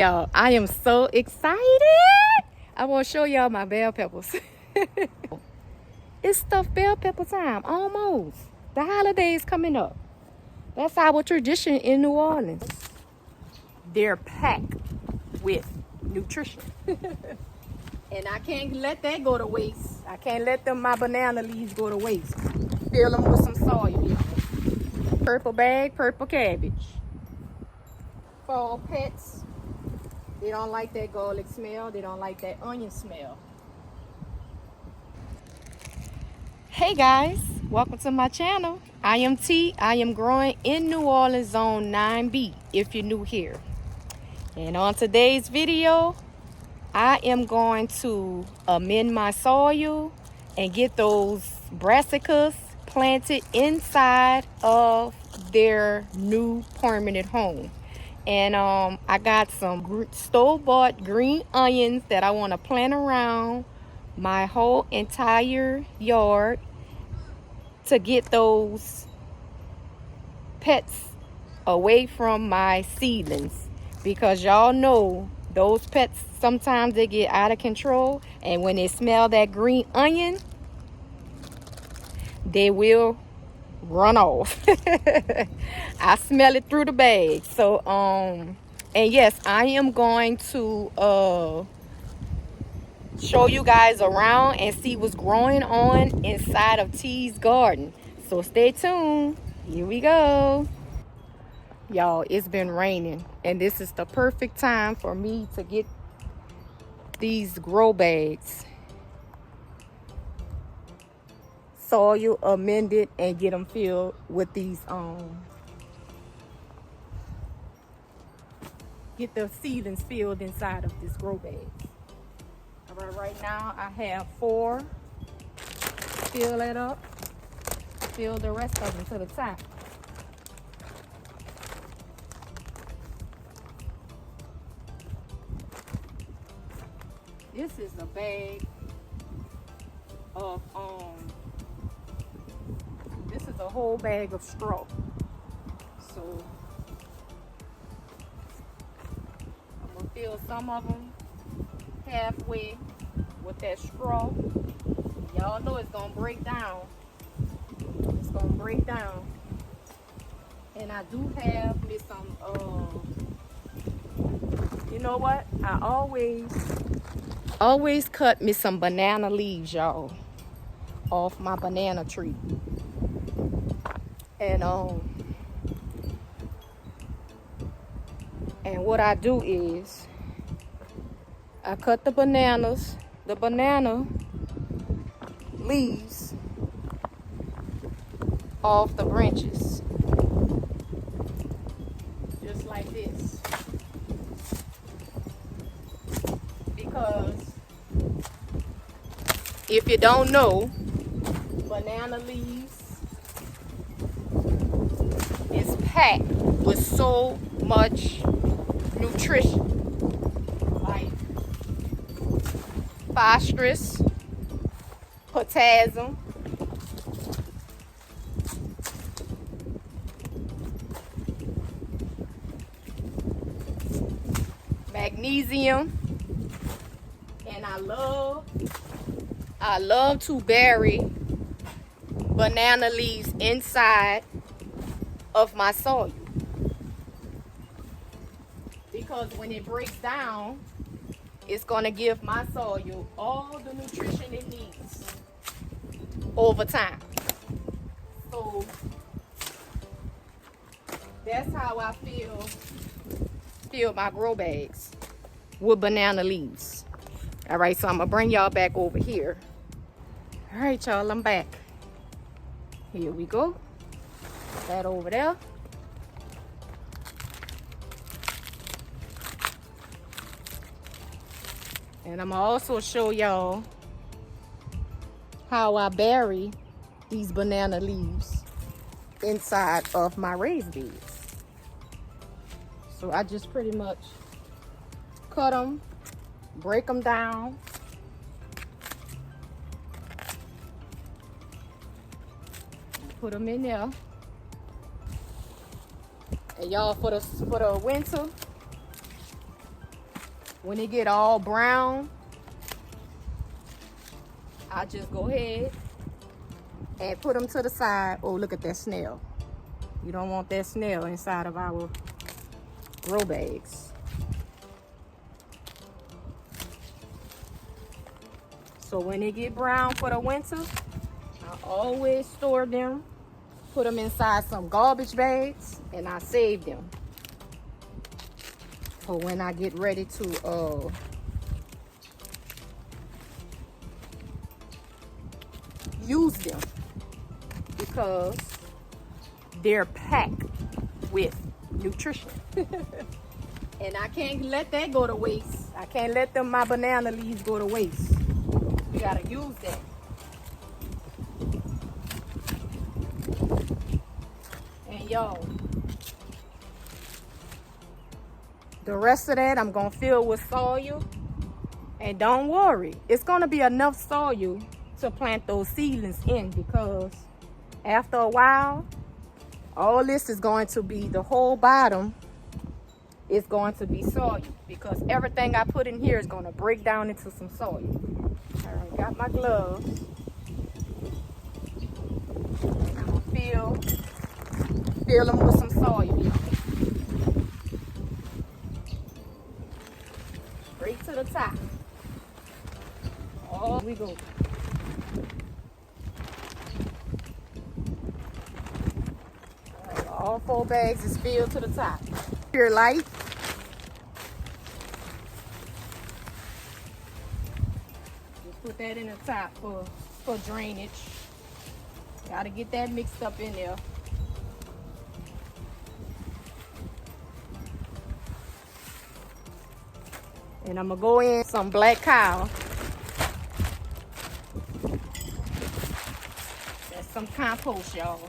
Y'all, I am so excited. I want to show y'all my bell peppers. It's stuffed bell pepper time, almost. The holidays coming up. That's our tradition in New Orleans. They're packed with nutrition. And I can't let that go to waste. I can't let my banana leaves go to waste. Fill them with some soil, y'all. Purple bag, purple cabbage. For pets, they don't like that garlic smell. They don't like that onion smell. Hey guys, welcome to my channel. I am T. I am growing in New Orleans Zone 9B if you're new here. And on today's video, I am going to amend my soil and get those brassicas planted inside of their new permanent home. And I got some store-bought green onions that I want to plant around my whole entire yard to get those pets away from my seedlings, because y'all know those pets sometimes they get out of control, and when they smell that green onion they will run off. I smell it through the bag. So and yes, I am going to show you guys around and see what's growing on inside of T's garden. So stay tuned. Here we go. Y'all, it's been raining and this is the perfect time for me to get these grow bags soil amended and get them filled with these get the seedlings filled inside of this grow bag. All right now I have 4. Fill it up, fill the rest of them to the top. This is a bag of this is a whole bag of straw. So I'm gonna fill some of them halfway with that straw. Y'all know it's gonna break down. It's gonna break down. And I do have me some you know what? I always cut me some banana leaves, y'all, off my banana tree. And what I do is I cut the banana leaves off the branches, just like this, because if you don't know, banana leaves is packed with so much nutrition, like phosphorus, potassium, magnesium, and I love to bury banana leaves inside of my soil, because when it breaks down, it's going to give my soil all the nutrition it needs over time. So that's how I fill my grow bags with banana leaves. All right, so I'm gonna bring y'all back over here. All right, y'all, I'm back. Here we go. That over there. And I'm gonna also show y'all how I bury these banana leaves inside of my raised beds. So I just pretty much cut them, break them down, put them in there. And y'all, for the winter, When they get all brown, I just go ahead and put them to the side. Oh, look at that snail. You don't want that snail inside of our grow bags. So when they get brown for the winter, I always store them, put them inside some garbage bags, and I save them for when I get ready to use them, because they're packed with nutrition. And I can't let that go to waste. I can't let my banana leaves go to waste. We gotta use that. And y'all, the rest of that I'm gonna fill with soil. And don't worry, it's gonna be enough soil to plant those seedlings in, because after a while, all this is going to be, the whole bottom is going to be soil, because everything I put in here is going to break down into some soil. All right, got my gloves. I'm going to fill them with some soil. Straight to the top. Oh, we go. All 4 bags is filled to the top. Pure light. Just put that in the top for drainage. Gotta get that mixed up in there. And I'm gonna go in some black cow. That's some compost, y'all.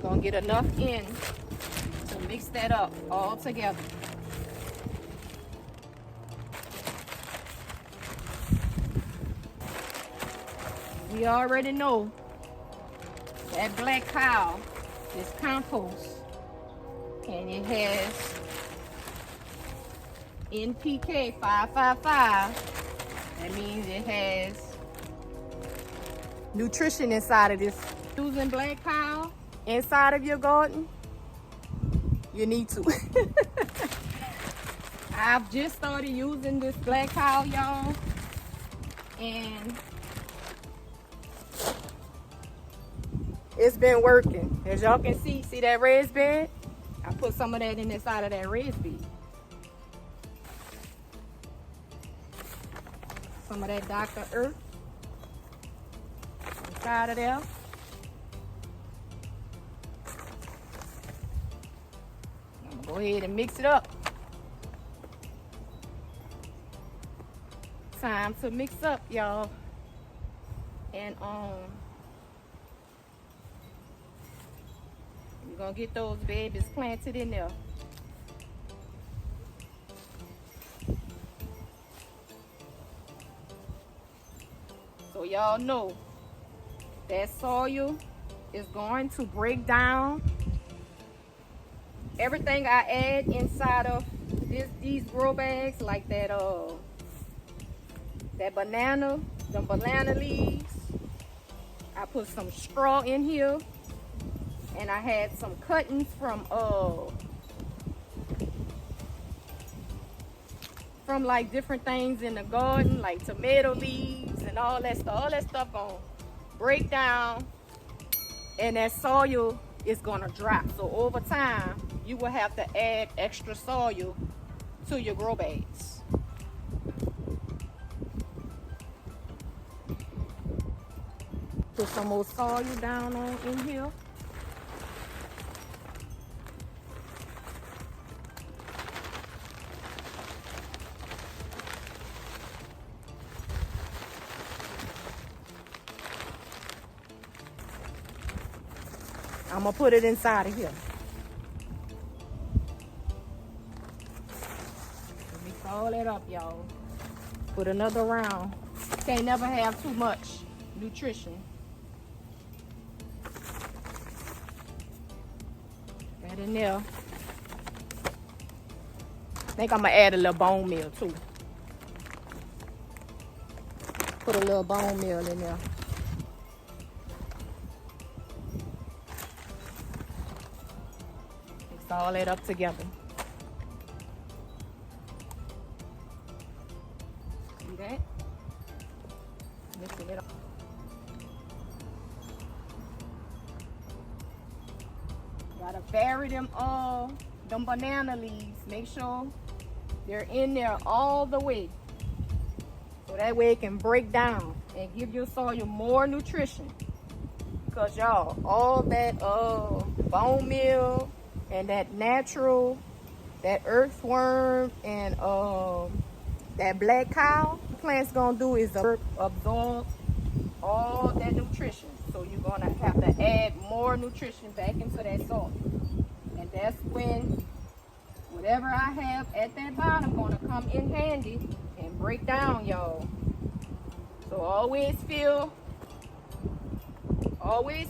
Gonna get enough in to mix that up all together. We already know that black cow is compost, and it has NPK 555. That means it has nutrition inside of this. Using black cow inside of your garden, you need to. I've just started using this black cow, y'all, and it's been working. As y'all can see that raised bed? I put some of that in the side of that raised bed. Some of that Dr. Earth inside of there. Go ahead and mix it up. Time to mix up, y'all. And we're gonna get those babies planted in there. So y'all know that soil is going to break down everything I add inside of these grow bags, like that banana, the banana leaves. I put some straw in here, and I had some cuttings from like different things in the garden, like tomato leaves and all that stuff. All that stuff gonna break down, and that soil is gonna drop. So over time, you will have to add extra soil to your grow bags. Put some more soil down in here. I'm gonna put it inside of here. Let me all that up, y'all. Put another round. Can't never have too much nutrition. That in there. I think I'm gonna add a little bone meal too. Put a little bone meal in there. Mix all that up together. See that? Mixing it up. Gotta vary them them banana leaves. Make sure they're in there all the way. So that way it can break down and give your soil more nutrition. Because y'all, all that bone meal and that natural, that earthworm and that black cow, the plant's gonna do is absorb all that nutrition. So you're gonna have to add more nutrition back into that soil. And that's when whatever I have at that bottom gonna come in handy and break down, y'all. So always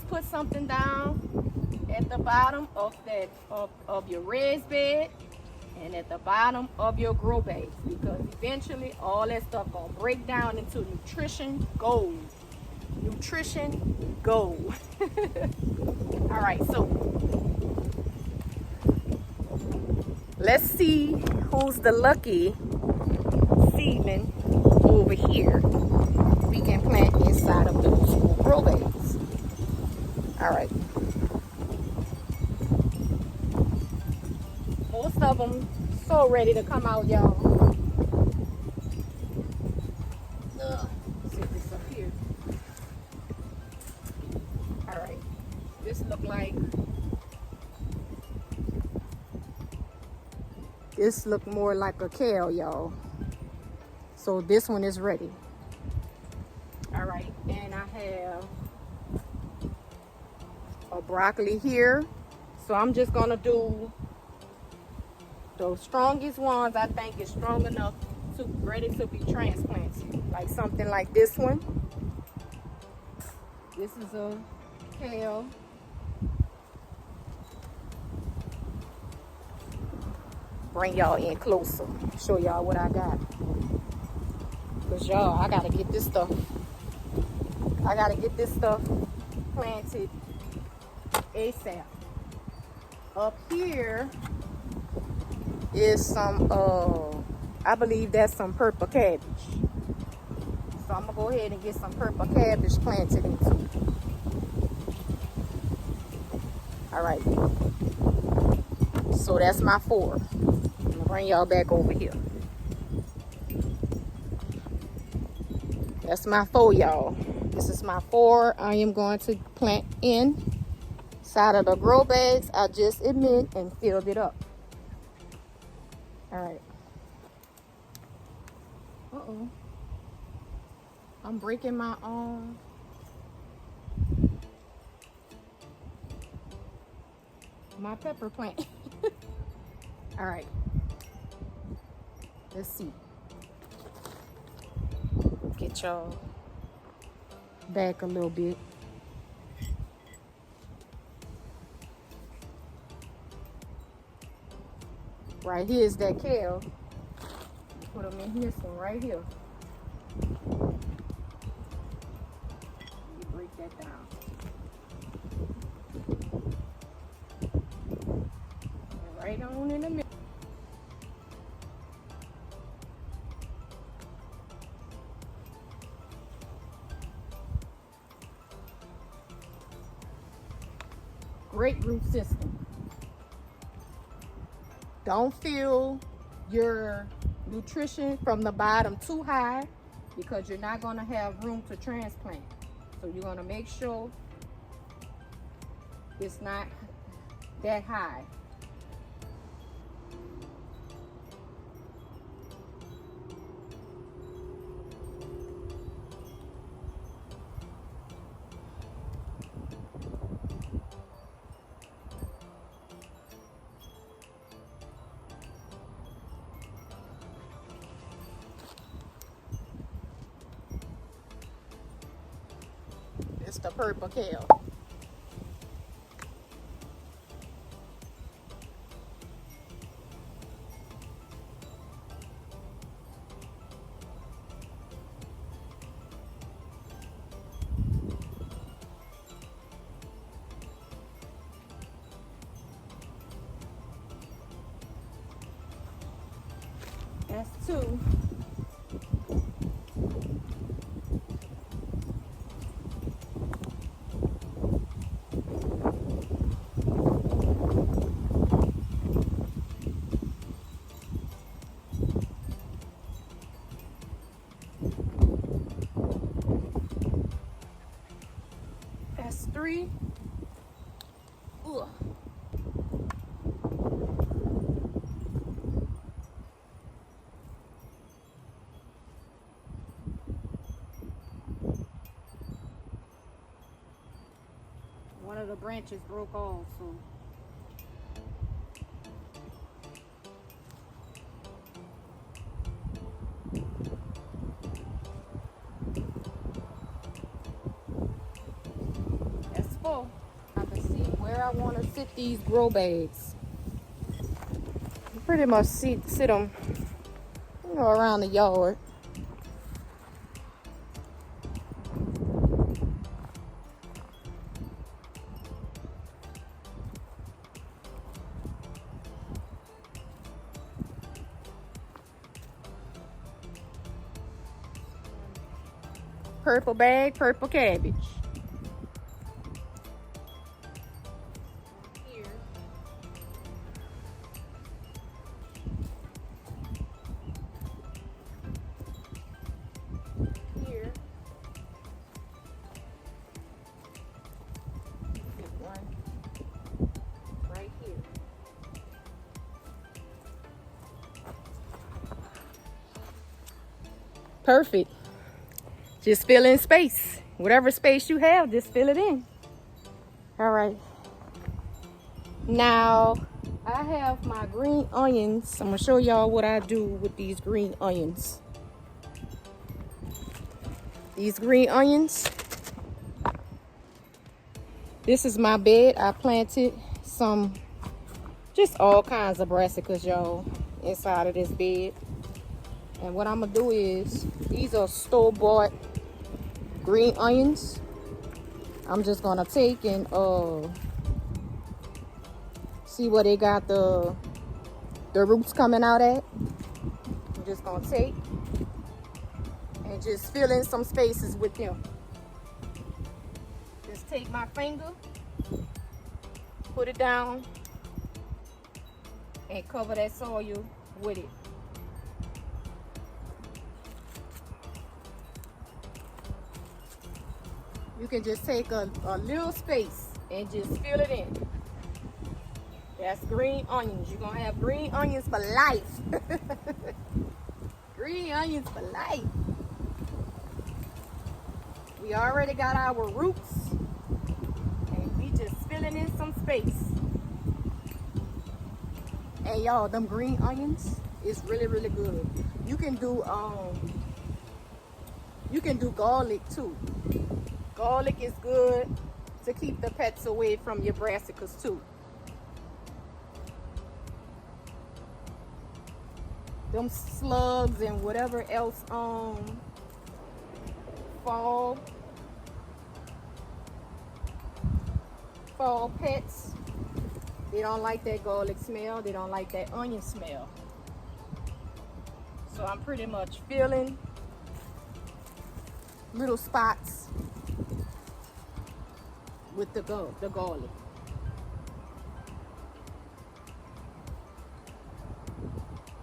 put something down at the bottom of that of your raised bed and at the bottom of your grow bags, because eventually all that stuff gonna break down into nutrition gold. Nutrition gold. All right, so let's see who's the lucky seedling over here we can plant inside of those grow bags. All right. Most of them so ready to come out, y'all. See if it's up here. All right. This look more like a kale, y'all. So this one is ready. All right, and I have a broccoli here. So I'm just gonna do those strongest ones I think is strong enough to ready to be transplanted. Like something like this one. This is a kale. Bring y'all in closer, show y'all what I got. Cause y'all, I gotta get this stuff planted ASAP. Up here is some I believe that's some purple cabbage. So I'm gonna go ahead and get some purple cabbage planted into. All right, so that's my 4. I'm gonna bring y'all back over here. That's my 4, y'all. This is my 4 I am going to plant inside of the grow bags I just admit and filled it up. All right. Uh-oh. I'm breaking my own. My pepper plant. All right. Let's see. Get y'all back a little bit. Right here is that kale. Put them in this one right here. You break that down. And right on in the middle. Great root system. Don't fill your nutrition from the bottom too high because you're not going to have room to transplant. So you're going to make sure it's not that high. just a purple kale. That's 2. That's 3. Ugh. One of the branches broke off, so that's 4. I can see where I want to sit these grow bags. Pretty much sit them, you know, around the yard. Purple bag, purple cabbage. Here. Here. Get one right here. Perfect. Just fill in space. Whatever space you have, just fill it in. All right. Now, I have my green onions. I'm gonna show y'all what I do with these green onions. These green onions. This is my bed. I planted some, just all kinds of brassicas, y'all, inside of this bed. And what I'm gonna do is, these are store-bought green onions. I'm just gonna take and see where they got the roots coming out at. I'm just gonna take and just fill in some spaces with them. Just take my finger, put it down, and cover that soil with it. You can just take a little space and just fill it in. That's green onions. You're gonna have green onions for life. Green onions for life. We already got our roots, and we just filling in some space. And y'all, them green onions is really, really good. You can do garlic too. Garlic is good to keep the pets away from your brassicas too. Them slugs and whatever else fall pets, they don't like that garlic smell, they don't like that onion smell. So I'm pretty much filling little spots with the garlic.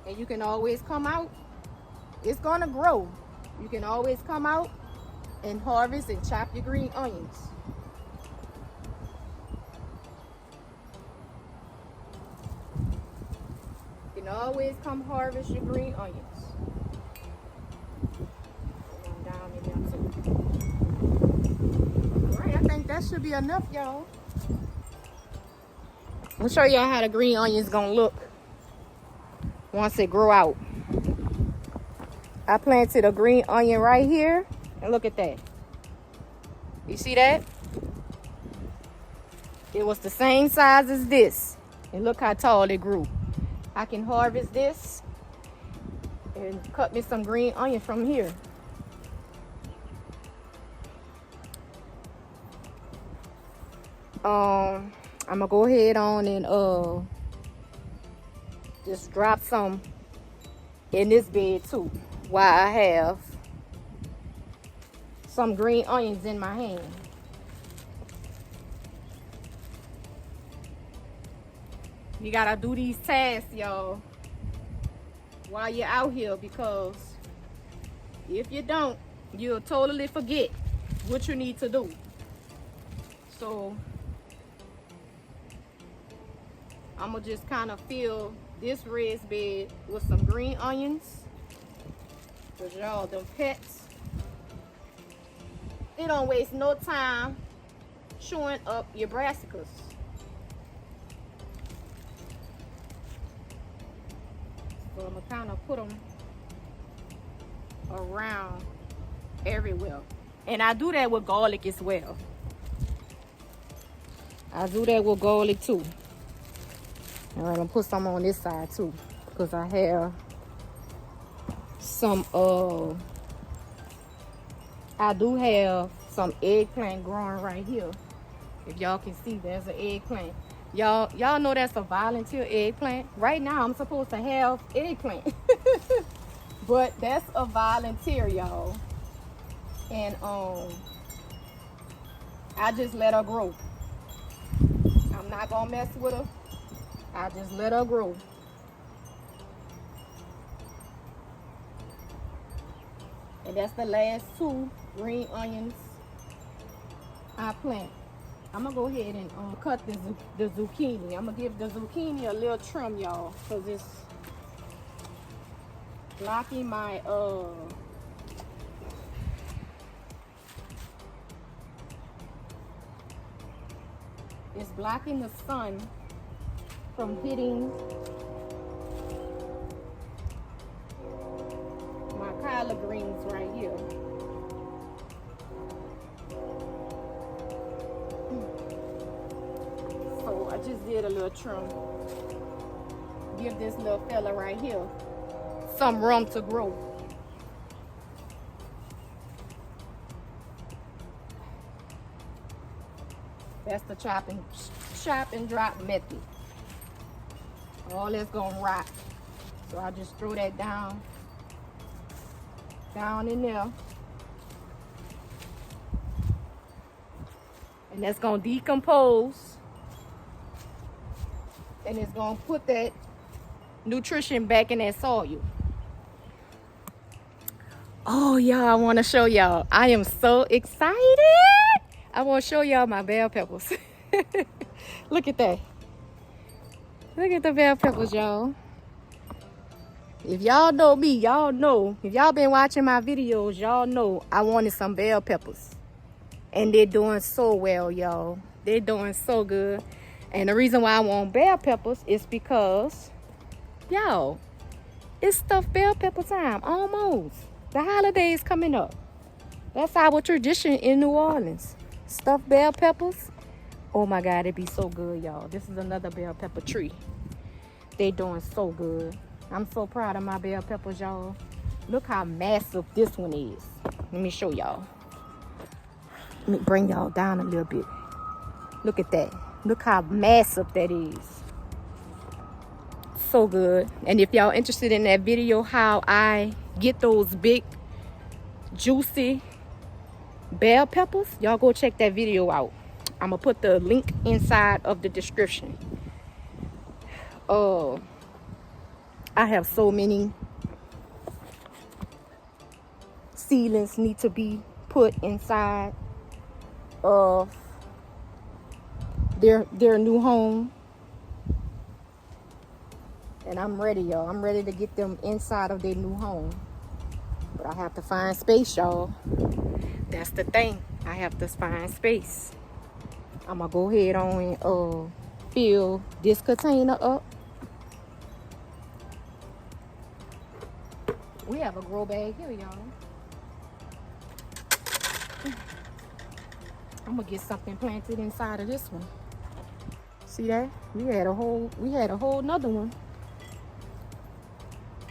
And you can always come out, it's gonna grow. You can always come out and harvest and chop your green onions. You can always come harvest your green onions. Down in there too. All right, I think that should be enough, y'all. I'm gonna show y'all how the green onions gonna look once it grow out. I planted a green onion right here, and look at that. You see that? It was the same size as this. And look how tall it grew. I can harvest this and cut me some green onion from here. I'm gonna go ahead on and just drop some in this bed too, while I have some green onions in my hand. You gotta do these tasks, y'all, while you're out here, because if you don't, you'll totally forget what you need to do. So I'm gonna just kind of fill this raised bed with some green onions, because y'all, them pets, they don't waste no time chewing up your brassicas. So I'm gonna kind of put them around everywhere. And I do that with garlic as well. I do that with garlic too. All right, I'm gonna put some on this side too, because I have some I do have some eggplant growing right here. If y'all can see, there's an eggplant. Y'all know that's a volunteer eggplant. Right now I'm supposed to have eggplant. But that's a volunteer, y'all. And I just let her grow. I'm not gonna mess with her. I just let her grow. And that's the last 2 green onions I plant. I'm gonna go ahead and cut the zucchini. I'm gonna give the zucchini a little trim, y'all, because it's blocking my it's blocking the sun from hitting my collard greens right here. So I just did a little trim. Give this little fella right here some room to grow. That's the chop and drop method. All that's gonna rot. So I just throw that down in there. And that's gonna decompose. And it's gonna put that nutrition back in that soil. Oh, y'all, I wanna show y'all. I am so excited. I wanna show y'all my bell peppers. Look at that. Look at the bell peppers, y'all. If y'all know me, y'all know. If y'all been watching my videos, y'all know I wanted some bell peppers. And they're doing so well, y'all. They're doing so good. And the reason why I want bell peppers is because, y'all, it's stuffed bell pepper time, almost. The holidays coming up. That's our tradition in New Orleans. Stuffed bell peppers. Oh my God, it'd be so good, y'all. This is another bell pepper tree. They doing so good. I'm so proud of my bell peppers, y'all. Look how massive this one is. Let me show y'all. Let me bring y'all down a little bit. Look at that. Look how massive that is. So good. And if y'all interested in that video, how I get those big, juicy bell peppers, y'all go check that video out. I'm gonna put the link inside of the description. I have so many seedlings need to be put inside of their new home. And I'm ready, y'all. I'm ready to get them inside of their new home. But I have to find space, y'all. That's the thing. I have to find space. I'm gonna go ahead on and fill this container up. We have a grow bag here, y'all. I'm gonna get something planted inside of this one. See that? We had a whole nother one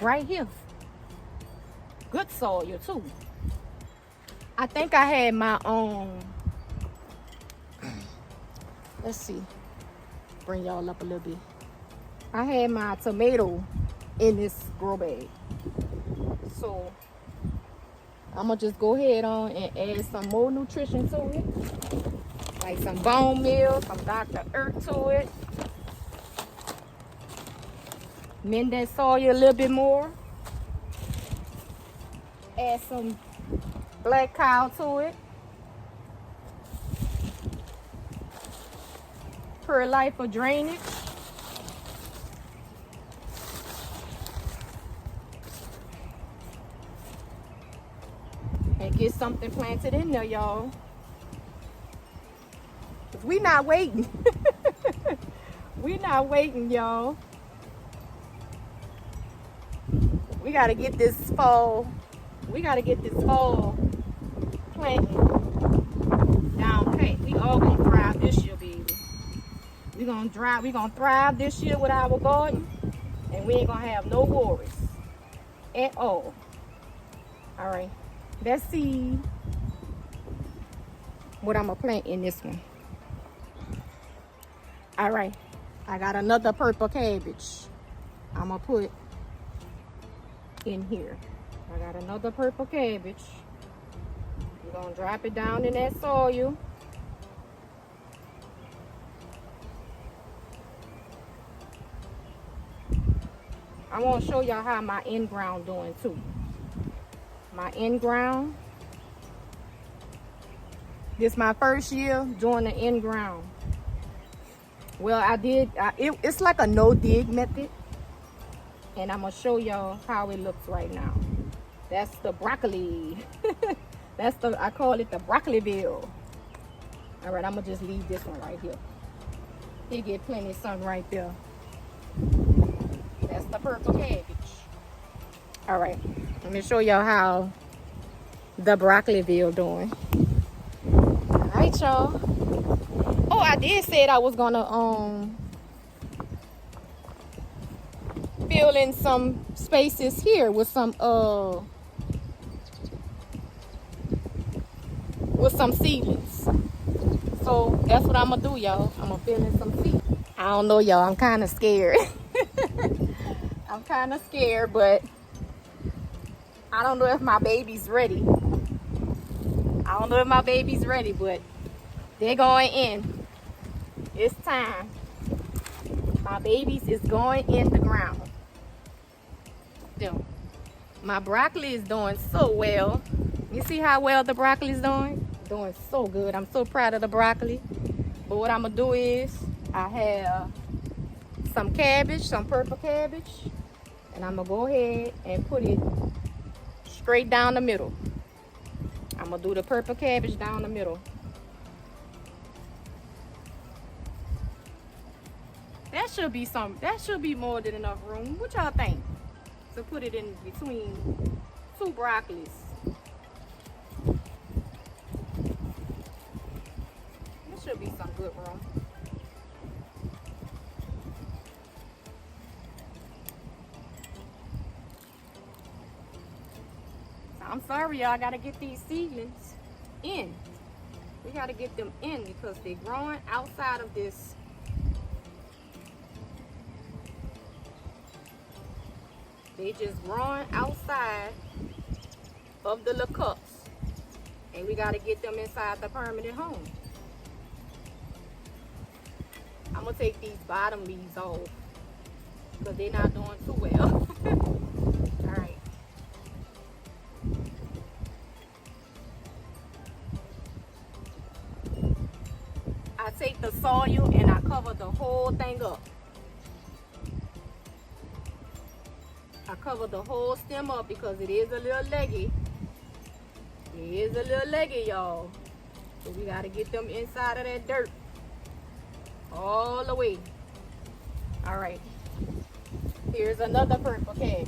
right here. Good soil too. I think I had my own. Let's see. Bring y'all up a little bit. I had my tomato in this grow bag. So I'm gonna just go ahead on and add some more nutrition to it. Like some bone meal, some Dr. Earth to it. Mend that soil a little bit more. Add some black cow to it. Perlite for drainage. And get something planted in there, y'all. Cause we not waiting. We not waiting, y'all. We gotta get this fall. We gotta get this fall planting down pat. We all gonna thrive this year, baby. We gonna thrive this year with our garden, and we ain't gonna have no worries at all. All right, let's see what I'm gonna plant in this one. All right, I got another purple cabbage I'm gonna put in here. I got another purple cabbage. We're gonna drop it down in that soil. I want to show y'all how my in-ground doing too. My in-ground. This is my first year doing the in-ground. Well, it's like a no-dig method. And I'm going to show y'all how it looks right now. That's the broccoli. I call it the broccoli bill. All right, I'm going to just leave this one right here. It get plenty of sun right there. That's the purple cabbage. All right, let me show y'all how the broccoli bill doing. All right, y'all. Oh, I did say I was gonna fill in some spaces here with some seedlings. So that's what I'm gonna do, y'all. I'm gonna fill in some seeds. I don't know, y'all. I'm kind of scared. I'm kind of scared, but I don't know if my baby's ready. But they're going in. It's time. My babies is going in the ground. Still, my broccoli is doing so well. You see how well the broccoli is doing? Doing so good. I'm so proud of the broccoli. But what I'm gonna do is I have some cabbage, some purple cabbage, and I'm gonna go ahead and put it straight down the middle. I'm gonna do the purple cabbage down the middle. That should be more than enough room. What y'all think? To put it in between two broccolis. There should be some good room. I'm sorry, y'all. I gotta get these seedlings in. We gotta get them in because they're growing outside of this. They just growing outside of the little cups. And we gotta get them inside the permanent home. I'm gonna take these bottom leaves off because they're not doing too well. All right. I take the soil and I cover the whole thing up. I cover the whole stem up because it is a little leggy. It is a little leggy, y'all. So we gotta get them inside of that dirt. All the way. All right. Here's another purple cabbage.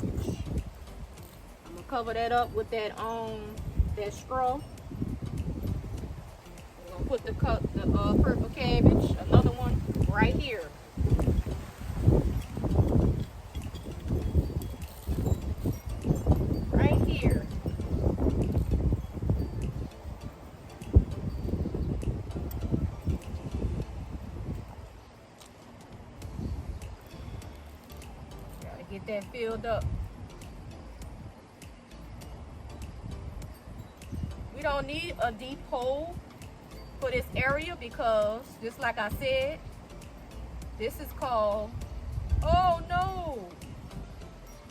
I'm gonna cover that up with that straw. We're gonna put the purple cabbage, another one, right here. Right here. Gotta get that filled up. We don't need a deep hole for this area because, just like I said, this is called, oh no,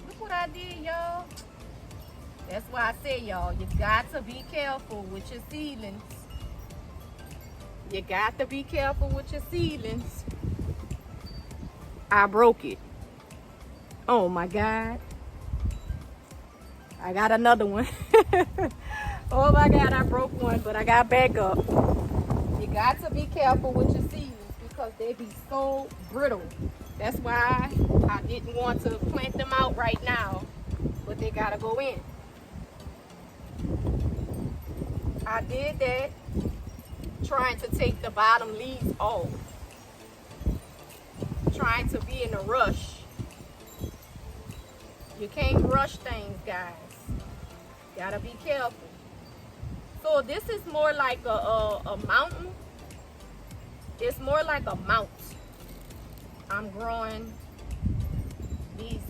look what I did, y'all. That's why I say, y'all, you got to be careful with your seedlings. You got to be careful with your seedlings. I broke it. Oh my God. I got another one. Oh my God, I broke one, but I got back up. You got to be careful with your seedlings because they be so brittle. That's why I didn't want to plant them out right now, but they gotta go in. I did that trying to take the bottom leaves off. Trying to be in a rush. You can't rush things, guys. Gotta be careful. So this is more like a mountain. It's more like a mount. I'm growing these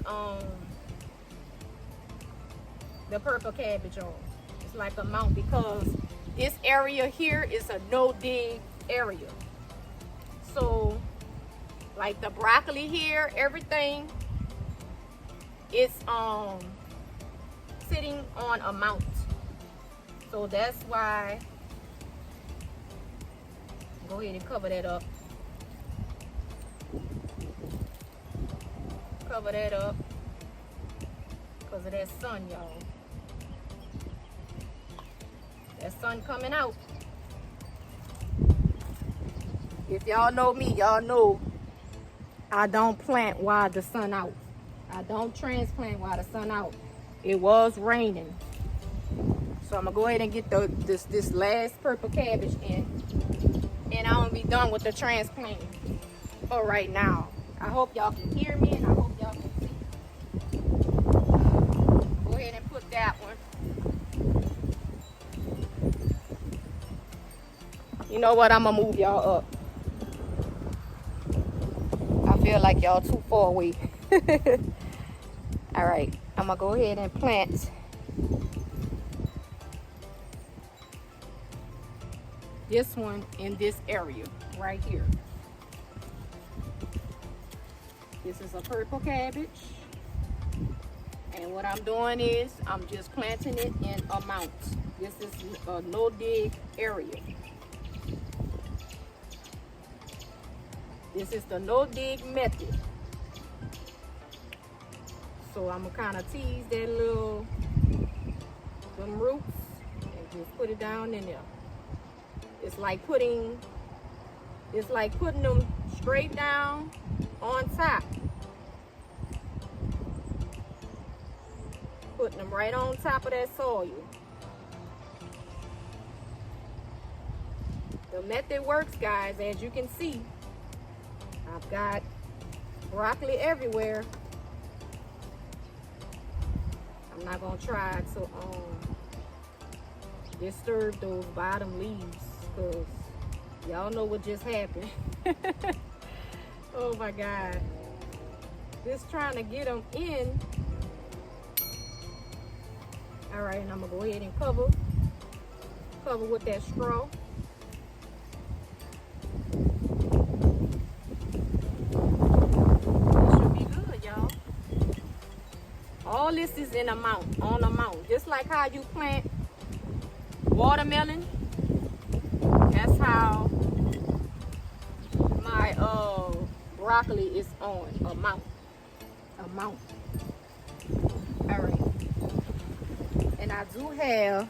the purple cabbage on. It's like a mount because this area here is a no dig area. So like the broccoli here, everything is sitting on a mount. So that's why, go ahead and cover that up. Cover that up because of that sun, y'all. That sun coming out. If y'all know me, y'all know I don't plant while the sun out. I don't transplant while the sun out. It was raining. So I'm gonna go ahead and get this last purple cabbage in, and I'm gonna be done with the transplanting for right now. I hope y'all can hear me and I hope y'all can see. Go ahead and put that one. You know what? I'm gonna move y'all up. I feel like y'all too far away. All right, I'm gonna go ahead and plant this one in this area right here. This is a purple cabbage, and what I'm doing is I'm just planting it in a mount. This is a no dig area. This is the no dig method. So I'm gonna kind of tease that them roots and just put it down in there. It's like putting them straight down on top. Putting them right on top of that soil. The method works, guys, as you can see. I've got broccoli everywhere. I'm not gonna try to disturb those bottom leaves because y'all know what just happened. Oh my God. Just trying to get them in. All right, and I'm gonna go ahead and cover with that straw. All this is in a mount, on a mount. Just like how you plant watermelon, that's how my broccoli is on a mount. A mount. All right. And I do have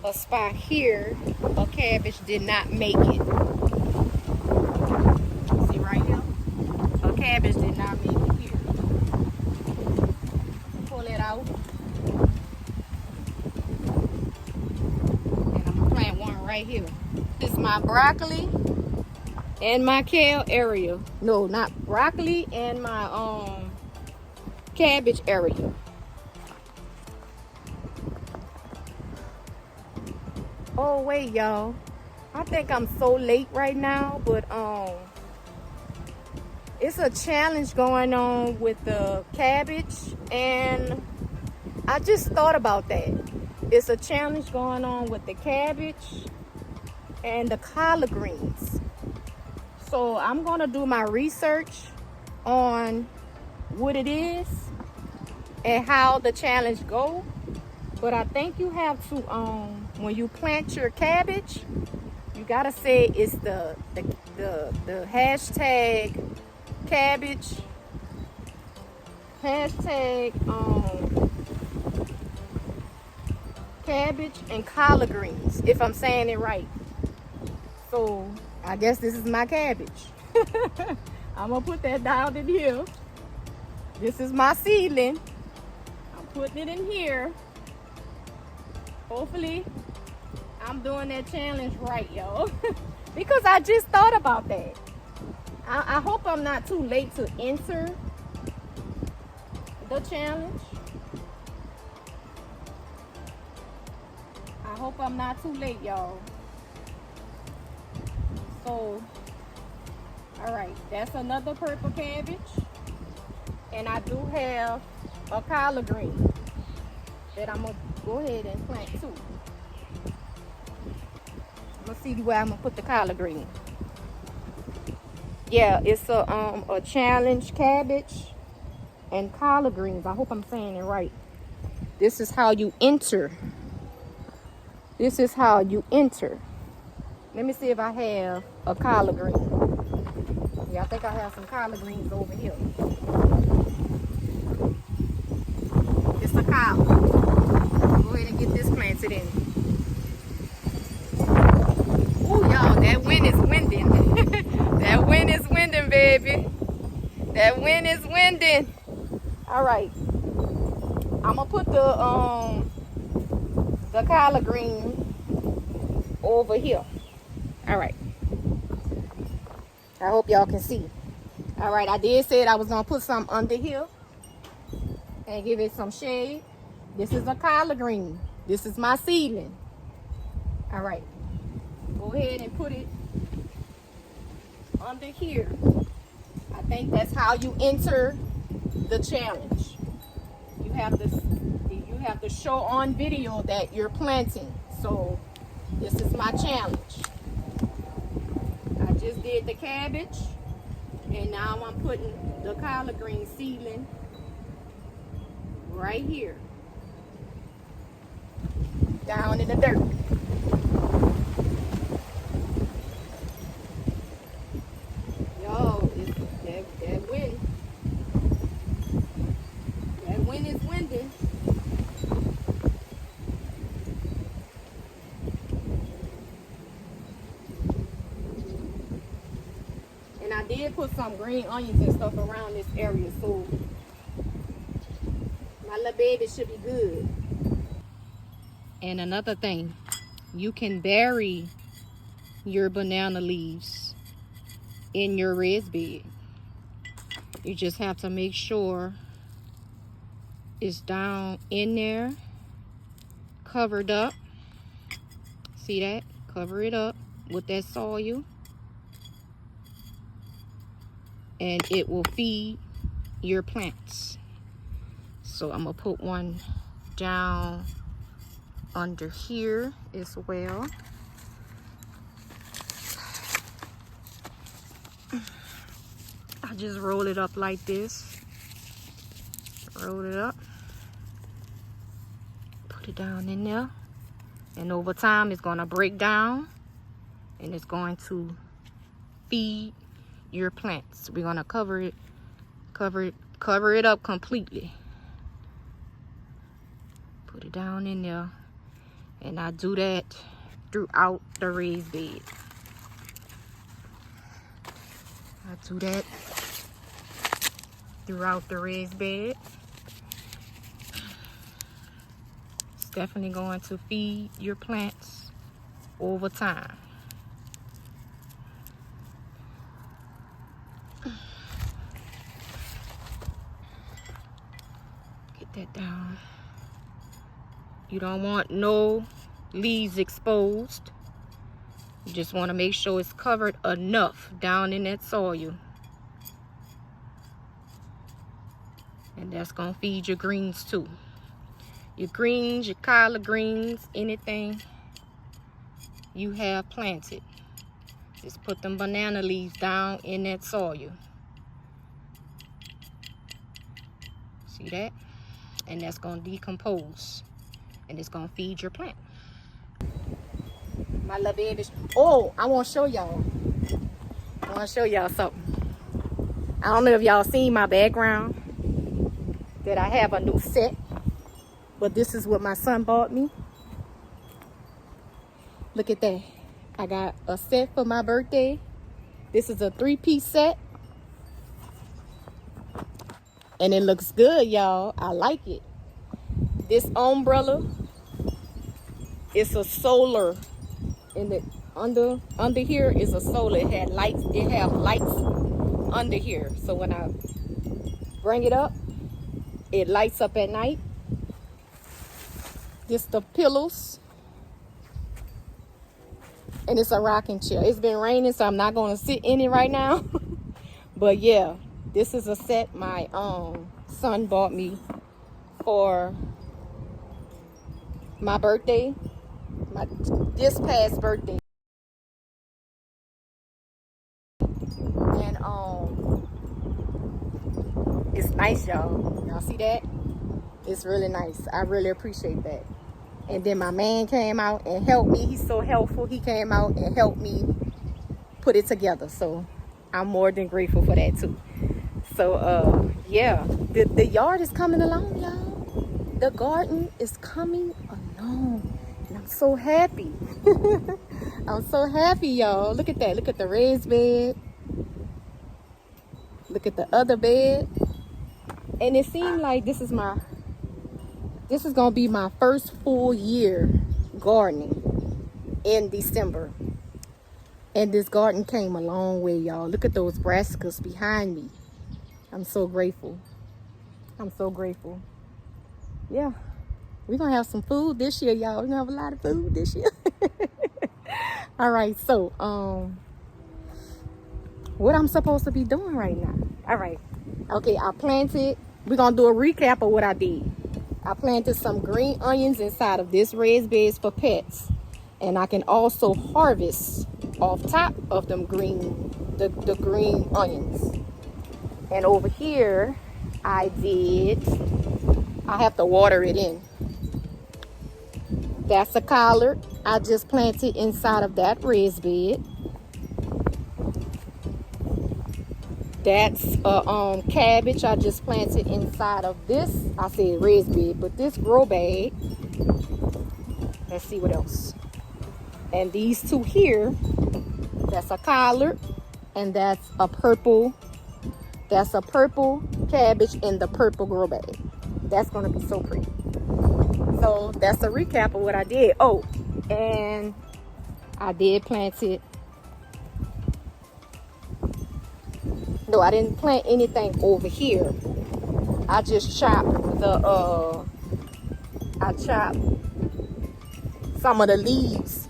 a spot here. A cabbage did not make it. See right here? A cabbage did not make it here. Pull it out. right here. This is my broccoli and my kale area. No, not broccoli and my cabbage area. Oh wait, y'all. I think I'm so late right now, but it's a challenge going on with the cabbage, and I just thought about that. It's a challenge going on with the cabbage and the collard greens. So I'm gonna do my research on what it is and how the challenge go. But I think you have to, when you plant your cabbage, you gotta say it's the hashtag cabbage, hashtag cabbage and collard greens, if I'm saying it right. So I guess this is my cabbage. I'm gonna put that down in here. This is my seedling. I'm putting it in here. Hopefully I'm doing that challenge right, y'all. Because I just thought about that. I hope I'm not too late to enter the challenge. I hope I'm not too late, y'all. So, all right, that's another purple cabbage. And I do have a collard green that I'm gonna go ahead and plant too. I'm gonna see where I'm gonna put the collard green. Yeah, it's a challenge cabbage and collard greens. I hope I'm saying it right. This is how you enter. This is how you enter. Let me see if I have a collard green. Yeah, I think I have some collard greens over here. It's a collard. Go ahead and get this planted in. Ooh, y'all, that wind is winding. That wind is winding, baby. That wind is winding. All right. I'm gonna put the collard green over here. All right. I hope y'all can see. All right, I did say I was gonna put some under here and give it some shade. This is a collard green. This is my seedling. All right. Go ahead and put it under here. I think that's how you enter the challenge. You have to show on video that you're planting. So this is my challenge. I just did the cabbage, and now I'm putting the collard green seedling right here, down in the dirt. Yo, that wind. That wind is winding. And I did put some green onions and stuff around this area, so my little baby should be good. And another thing, you can bury your banana leaves in your raised bed. You just have to make sure it's down in there, covered up. See that? Cover it up with that soil, and it will feed your plants. So I'm gonna put one down under here as well. I just roll it up like this. Roll it up. Put it down in there. And over time it's gonna break down and it's going to feed your plants. We're gonna cover it up completely. Put it down in there. And I do that throughout the raised bed. I do that throughout the raised bed. It's definitely going to feed your plants over time. Get that down. You don't want no leaves exposed. You just want to make sure it's covered enough down in that soil. And that's going to feed your greens too. Your greens, your collard greens, anything you have planted. Just put them banana leaves down in that soil. See that? And that's going to decompose. And it's going to feed your plant. My little babies. Oh, I want to show y'all. I want to show y'all something. I don't know if y'all seen my background. That I have a new set. But this is what my son bought me. Look at that. I got a set for my birthday. This is a 3-piece set. And it looks good, y'all. I like it. This umbrella is a solar. In the under here is a solar. It had lights. It have lights under here. So when I bring it up, it lights up at night. This the pillows. And it's a rocking chair. It's been raining, so I'm not going to sit in it right now. But yeah, this is a set my son bought me for my birthday. This past birthday. And it's nice, y'all. Y'all see that? It's really nice. I really appreciate that. And then my man came out and helped me. He's so helpful. He came out and helped me put it together. So I'm more than grateful for that too. So yeah, the yard is coming along, y'all. The garden is coming along. And I'm so happy. I'm so happy, y'all. Look at that. Look at the raised bed. Look at the other bed. And it seemed like this is gonna be my first full year gardening in December. And this garden came a long way, y'all. Look at those brassicas behind me. I'm so grateful. I'm so grateful. Yeah, we're gonna have some food this year, y'all. We're gonna have a lot of food this year. All right, so what I'm supposed to be doing right now. All right, okay, I planted. We're gonna do a recap of what I did. I planted some green onions inside of this raised beds for pets. And I can also harvest off top of them green, the green onions. And over here, I have to water it in. That's a collard I just planted inside of that raised bed. That's a cabbage I just planted inside of this, I said raised bed, but this grow bag. Let's see what else. And these two here, that's a collard and that's a purple cabbage in the purple grow bag. That's gonna be so pretty. So that's a recap of what I did. Oh, and I did plant it. No, I didn't plant anything over here. I just chopped I chopped some of the leaves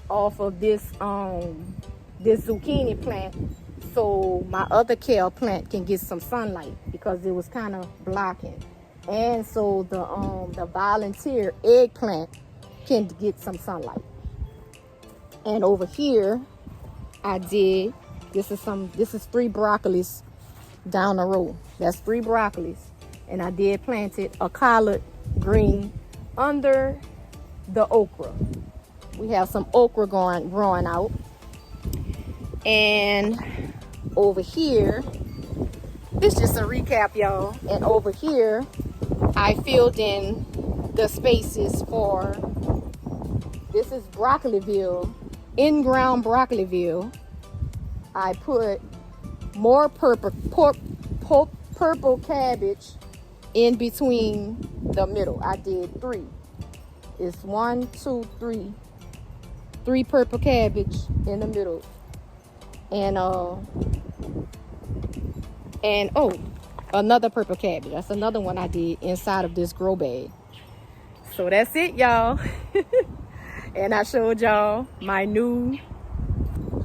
off of this zucchini plant so my other kale plant can get some sunlight because it was kind of blocking. And so the volunteer eggplant can get some sunlight. And over here I did this is 3 broccolis down the row. That's 3 broccolis. And I did planted a collard green under the okra. We have some okra growing out. And over here, this is just a recap, y'all. And over here, I filled in the spaces for, this is Broccoliville, in-ground Broccoliville. I put more purple cabbage in between the middle. I did 3. It's 1, 2, 3, 3 purple cabbage in the middle. And oh, another purple cabbage. That's another one I did inside of this grow bag. So that's it, y'all. And I showed y'all my new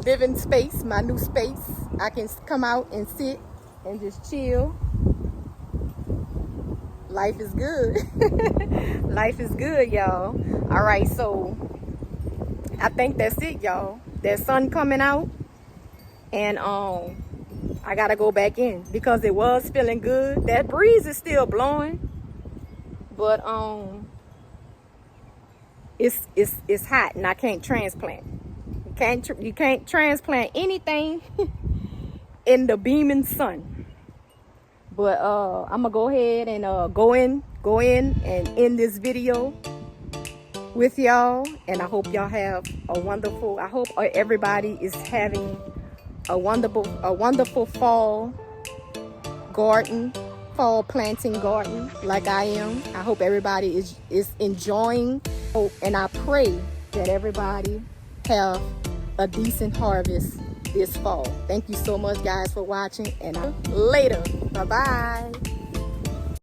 living space, my new space. I can come out and sit and just chill. Life is good. Life is good, y'all. All right, so I think that's it, y'all. There's sun coming out, and I gotta go back in because it was feeling good. That breeze is still blowing, but it's hot and I can't transplant. You can't transplant anything in the beaming sun. But I'm gonna go ahead and go in and end this video with y'all. And I hope y'all have a wonderful. I hope everybody is having a wonderful fall garden, fall planting garden like I am. I hope everybody is enjoying. And I pray that everybody have a decent harvest this fall. Thank you so much, guys, for watching, and later. Bye-bye.